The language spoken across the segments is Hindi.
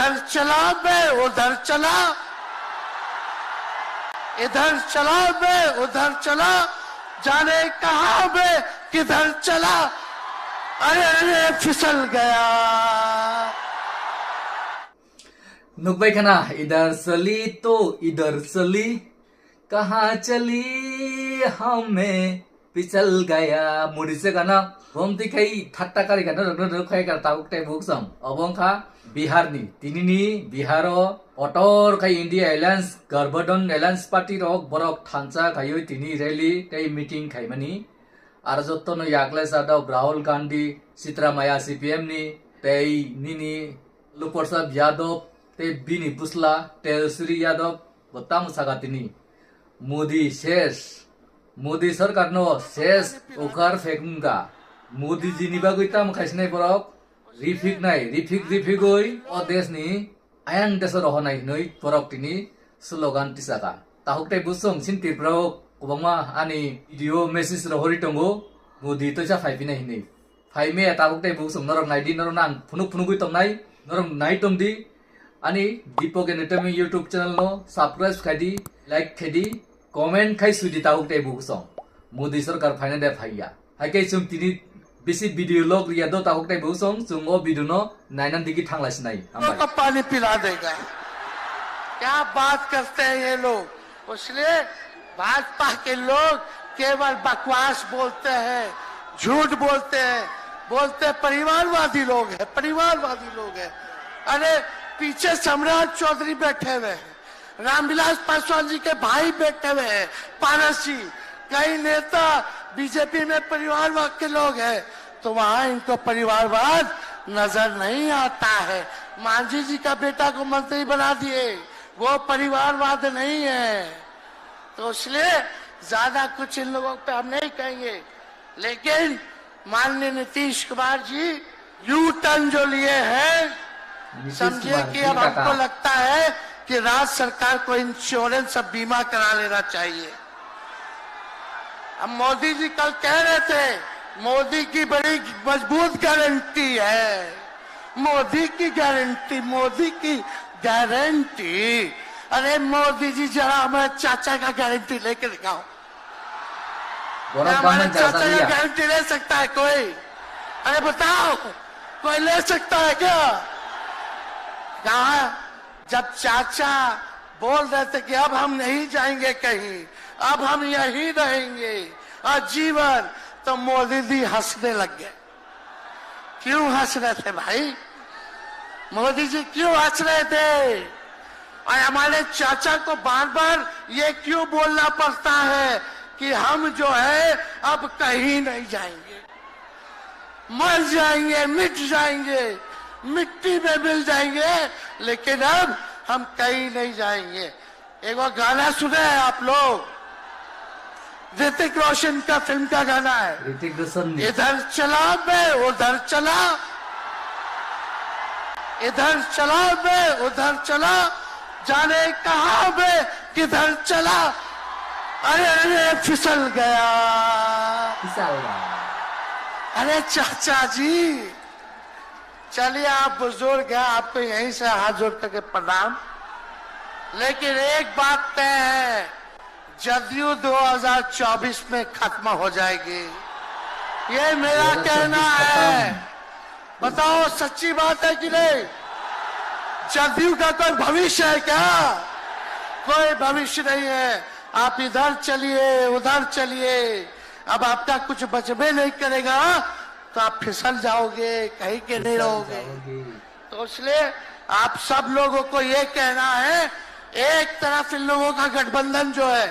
इधर चला मैं उधर चला, इधर चला मैं उधर चला, जाने कहां मैं किधर चला, अरे अरे फिसल गया। नुकबाय खाना इधर चली तो इधर चली, कहाँ चली हमें फिसल गया। मोदी से गाना हम दिखाई ठट्टा करी गाना रखाई कर ताबुक टे बुकसम अबंग खा बिहार नि तिनिनि बिहारो अटर खाई इंडिया एलायंस गठबंधन एलायंस पार्टी रक बरक थांचा खायो तिनि रैली टे मीटिंग खाइमानी आरो जत्तनो याग्ले जादव राहुल गांधी सिद्धरामैया सीपीएम नि टे निनि लुप्रसाद यादव ते बिनी बुस्ला तेजस्वी यादव बताम सागातिनी मोदी शेष मोदी सरकार नो शेष उखार फेकुंगा मोदी जी नि बागै ताम खाइसनाय बरक रिफिगै अ देशनि आयां देश रहनाय नै बरक तिनि स्लोगान तिसाका ताहुकते बुसं सिनतिफ्राव गोबांमा आनि भिडिअ मेसेज रहरि दंगो मोदी तोसा फाइफिनाय हिनै फाइमे ताहुकते बुसं नरम नायदि नरम नां फुनुगै तंनाय नरम नाय तंदि आनि दीपक एनेटमी यूट्यूब चैनल नो सब्सक्राइब खाइदि लाइक खाइदि कमेंट खाइ सुदि ताहुकते बुसं मोदी सरकार फाइना दे फाइया हाइके जों तिनि बेसी वीडियो लग रिया दो ताहुकते बुसं जों ओ वीडियो नो नायनान दिगि थांलासिनाय तो पानी पिला देगा। क्या बात करते हैं ये लोग। इसलिए भाजपा के लोग केवल बकवास बोलते हैं, झूठ बोलते हैं, बोलते परिवारवादी लोग हैं, परिवारवादी लोग हैं। अरे पीछे सम्राट चौधरी बैठे हुए हैं, रामविलास पासवान जी के भाई बैठे हुए हैं, पारस जी, कई नेता बीजेपी में परिवारवाद के लोग हैं, तो वहां इनको परिवारवाद नजर नहीं आता है। मांझी जी का बेटा को मंत्री बना दिए, वो परिवारवाद नहीं है। तो इसलिए ज्यादा कुछ इन लोगों पे हम नहीं कहेंगे, लेकिन माननीय नीतीश कुमार जी यू टर्न जो लिए हैं, समझिए कि अब हमको लगता है कि राज्य सरकार को इंश्योरेंस और बीमा करा लेना चाहिए। अब मोदी जी कल कह रहे थे मोदी की बड़ी मजबूत गारंटी है, मोदी की गारंटी, मोदी की गारंटी। अरे मोदी जी जरा हमारे चाचा का गारंटी लेके दिखाओ, हमारे चाचा का गारंटी ले सकता है कोई? अरे बताओ, कोई ले सकता है क्या? कहा जब चाचा बोल रहे थे कि अब हम नहीं जाएंगे कहीं, अब हम यहीं रहेंगे आजीवन, तो मोदी जी हंसने लग गए। क्यों हंस रहे थे भाई? मोदी जी क्यों हंस रहे थे? और हमारे चाचा को बार बार ये क्यों बोलना पड़ता है कि हम जो है अब कहीं नहीं जाएंगे, मर जाएंगे, मिट जाएंगे, मिट्टी में मिल जाएंगे, लेकिन अब हम कहीं नहीं जाएंगे। एक बार गाना सुने हैं आप लोग, ऋतिक रोशन का फिल्म का गाना है, ऋतिक रोशन इधर चला मैं उधर चला, इधर चला मैं उधर चला, जाने कहां मैं किधर चला, अरे अरे फिसल गया। अरे चाचा जी, चलिए आप बुजुर्ग हैं, आपको यहीं से हाथ जोड़ करके प्रणाम। लेकिन एक बात तय है, जदयू 2024 में खत्म हो जाएगी, ये मेरा कहना है। बताओ सच्ची बात है कि नहीं? जदयू का कोई भविष्य है क्या? कोई भविष्य नहीं है। आप इधर चलिए उधर चलिए, अब आपका कुछ बचबे नहीं करेगा तो आप फिसल जाओगे, कहीं के नहीं रहोगे। तो इसलिए आप सब लोगों को ये कहना है, एक तरफ इन लोगों का गठबंधन जो है,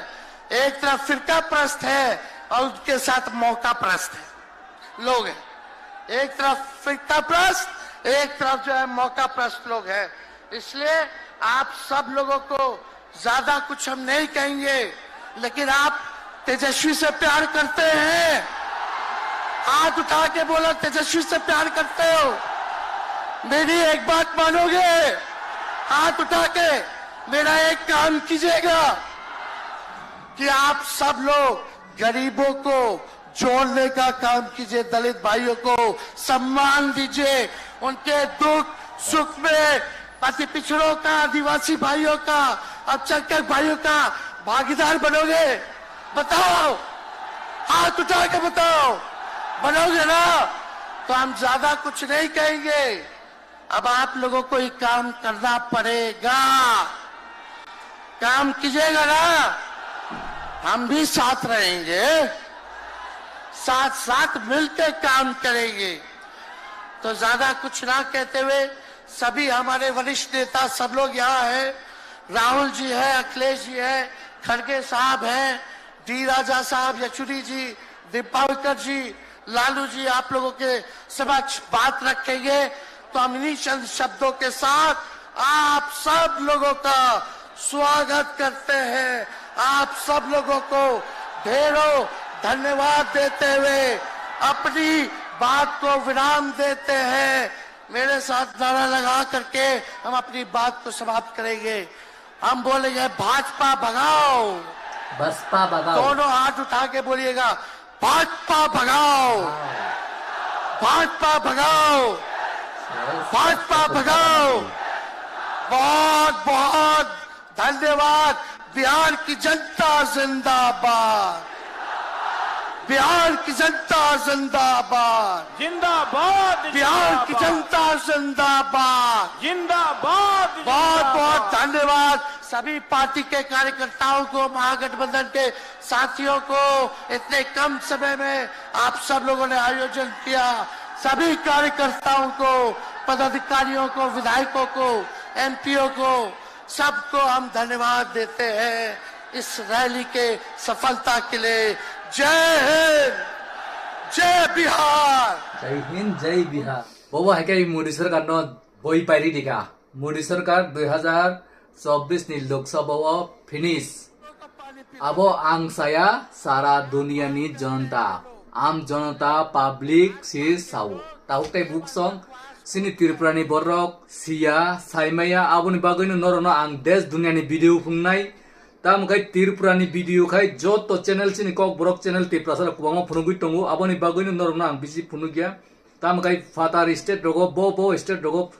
एक तरफ फिरका प्रस्त है और उसके साथ मौका प्रस्त है लोग हैं। एक तरफ फिरका प्रस्त, एक तरफ जो है मौका प्रस्त लोग हैं। इसलिए आप सब लोगों को ज्यादा कुछ हम नहीं कहेंगे, लेकिन आप तेजस्वी से प्यार करते हैं, हाथ उठा के बोलो तेजस्वी से प्यार करते हो। मेरी एक बात मानोगे? हाथ उठा के मेरा एक काम कीजिएगा कि आप सब लोग गरीबों को जोड़ने का काम कीजिए, दलित भाइयों को सम्मान दीजिए, उनके दुख सुख में बाकी पिछड़ों का, आदिवासी भाइयों का, अल्पसंख्यक भाइयों का भागीदार बनोगे? बताओ, हाथ उठा के बताओ, बनोगे ना? तो हम ज्यादा कुछ नहीं कहेंगे, अब आप लोगों को ही काम करना पड़ेगा। काम कीजिएगा ना, हम भी साथ रहेंगे, साथ साथ मिलकर काम करेंगे। तो ज्यादा कुछ ना कहते हुए सभी हमारे वरिष्ठ नेता सब लोग यहाँ हैं। राहुल जी है, अखिलेश जी है, खड़गे साहब हैं, डी राजा साहब, येचुरी जी, दीपावकर जी, लालू जी आप लोगों के समक्ष बात रखेंगे। तो हम इन्हीं चंद शब्दों के साथ आप सब लोगों का स्वागत करते हैं, आप सब लोगों को ढेरों धन्यवाद देते हुए अपनी बात को विराम देते हैं। मेरे साथ नारा लगा करके हम अपनी बात को समाप्त करेंगे। हम बोलेंगे भाजपा भगाओ, बसपा भगाओ, दोनों हाथ उठा के बोलिएगा भाजपा भगाओ, भाजपा भगाओ, भाजपा भगाओ। बहुत बहुत धन्यवाद। बिहार की जनता जिंदाबाद, बिहार की जनता जिंदाबाद, जिंदाबाद, बिहार की जनता जिंदाबाद, जिंदाबाद। बहुत बहुत धन्यवाद सभी पार्टी के कार्यकर्ताओं को, महागठबंधन के साथियों को। इतने कम समय में आप सब लोगों ने आयोजन किया। सभी कार्यकर्ताओं को, पदाधिकारियों को, विधायकों को, एमपीओ को, सबको हम धन्यवाद देते हैं इस रैली के सफलता के लिए। जय हिंद, जय बिहार। जय हिंद, जय बिहार। बाबा है क्या मोदी सरकार न बही पारी दिखा। मोदी सरकार 2024 ni लोकसभा फिनिश। अब आं saya सारा दुनिया नि जनता, आम जनता पब्लिक si साwo ताहुक tay buksong sini त्रिपुरानि borok sia saimaya aboni bagaiनो नरनो आं देश दुनिया नि भिडियो फुंनाय ताम kai त्रिपुरानि video kai joto channel sini kok borok channel tiprasara kubangma phunugui tongo aboni bagaiनो नरनो आं bisi phunugya ताम kai fatar state rogo bo state rogo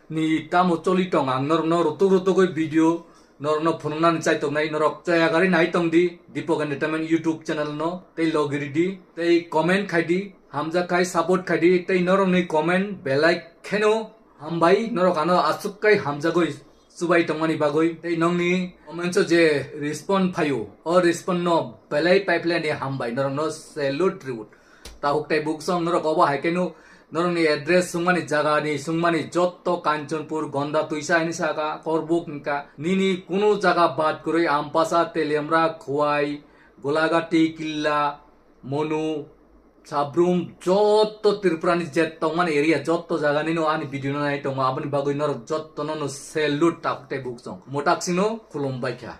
ni tamo choli tong ang nor rutu koi video nor phunungna ni chai tong nai norok chaya gari nai tong di Deepak Entertainment YouTube channel no tei logiri di tei comment khai di hamja kai support khai di tei norok ni comment belai kheno hambai norok ano asuk kai hamja goi subai tongmani bagoi tei nongni comment so je respond phayo or respond no belai pipeline ni hambai norok no salute tribute ta huk tai book song norok oba haikenu नरनी एड्रेस सुंगमानी जगानी सुंगमानी जोत्तो कांचनपुर गंदा तुइसा इनी साका करबुक निका निनी कुनो जगह बात करोई आमपासा तेलियमरा खुआई गोलागाटी किल्ला मोनु साब्रुम जोत्तो त्रिपुरानी जेत्तो मान एरिया जोत्तो जगह निनो आनी वीडियो नाइ तंग आबनि बागै नर जोत्तो नो सेलुट टाकते बुक सं मोटाक्सिनो खुलुमबाय खा।